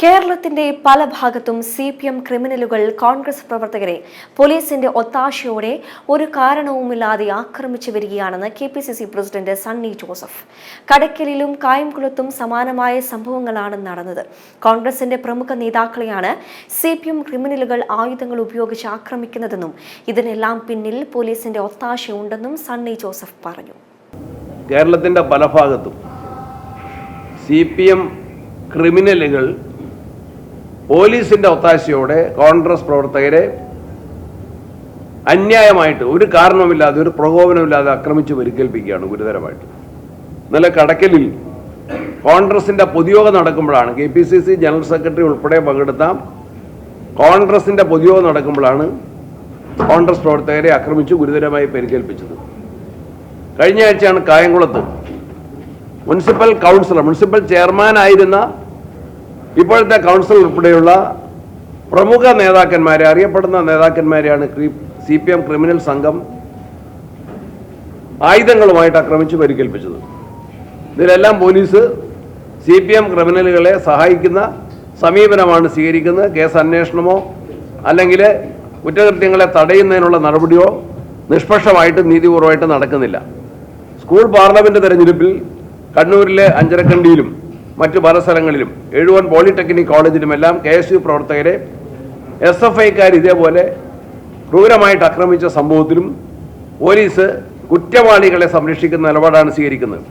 കേരളത്തിന്റെ പല ഭാഗത്തും CPM ക്രിമിനലുകൾ കോൺഗ്രസ് പ്രവർത്തകരെ പോലീസിന്റെ ഒത്താശയോടെ ഒരു കാരണവുമില്ലാതെ ആക്രമിച്ചു വരികയാണെന്ന് KPCC പ്രസിഡന്റ് സണ്ണി ജോസഫ്. കടയ്ക്കലിലും കായംകുളത്തും സമാനമായ സംഭവങ്ങളാണ് നടന്നത്. കോൺഗ്രസിന്റെ പ്രമുഖ നേതാക്കളെയാണ് CPM ക്രിമിനലുകൾ ആയുധങ്ങൾ ഉപയോഗിച്ച് ആക്രമിക്കുന്നതെന്നും ഇതിനെല്ലാം പിന്നിൽ പോലീസിന്റെ ഒത്താശയുണ്ടെന്നും സണ്ണി ജോസഫ് പറഞ്ഞു. കേരളത്തിന്റെ പല ഭാഗത്തും CPM ക്രിമിനലുകൾ പോലീസിന്റെ ഒത്താശയോടെ കോൺഗ്രസ് പ്രവർത്തകരെ അന്യായമായിട്ട് ഒരു കാരണവുമില്ലാതെ ഒരു പ്രകോപനമില്ലാതെ ആക്രമിച്ച് പരിക്കേൽപ്പിക്കുകയാണ് ഗുരുതരമായിട്ട്. ഇന്നലെ കടക്കലിൽ കോൺഗ്രസിന്റെ പൊതുയോഗം നടക്കുമ്പോഴാണ് KPCC ജനറൽ സെക്രട്ടറി ഉൾപ്പെടെ പങ്കെടുത്ത കോൺഗ്രസിന്റെ പൊതുയോഗം നടക്കുമ്പോഴാണ് കോൺഗ്രസ് പ്രവർത്തകരെ ആക്രമിച്ച് ഗുരുതരമായി പരിക്കേൽപ്പിച്ചത്. കഴിഞ്ഞ ആഴ്ചയാണ് കായംകുളത്ത് മുനിസിപ്പൽ ചെയർമാനായിരുന്ന ഇപ്പോഴത്തെ കൗൺസിൽ ഉൾപ്പെടെയുള്ള പ്രമുഖ നേതാക്കന്മാരെ, അറിയപ്പെടുന്ന നേതാക്കന്മാരെയാണ് CPM ക്രിമിനൽ സംഘം ആയുധങ്ങളുമായിട്ട് ആക്രമിച്ച് പരിക്കേൽപ്പിച്ചത്. ഇതിലെല്ലാം പോലീസ് CPM ക്രിമിനലുകളെ സഹായിക്കുന്ന സമീപനമാണ് സ്വീകരിക്കുന്നത്. കേസ് അന്വേഷണമോ അല്ലെങ്കിൽ കുറ്റകൃത്യങ്ങളെ തടയുന്നതിനുള്ള നടപടിയോ നിഷ്പക്ഷമായിട്ട് നീതിപൂർവമായിട്ട് നടക്കുന്നില്ല. സ്കൂൾ പാർലമെന്റ് തെരഞ്ഞെടുപ്പിൽ കണ്ണൂരിലെ അഞ്ചരക്കണ്ടിയിലും മറ്റു പല സ്ഥലങ്ങളിലും എഴുവൻ പോളിടെക്നിക് കോളേജിലുമെല്ലാം KSU പ്രവർത്തകരെ SFIക്കാർ ഇതേപോലെ ക്രൂരമായിട്ട് ആക്രമിച്ച സംഭവത്തിലും പോലീസ് കുറ്റവാളികളെ സംരക്ഷിക്കുന്ന നിലപാടാണ് സ്വീകരിക്കുന്നത്.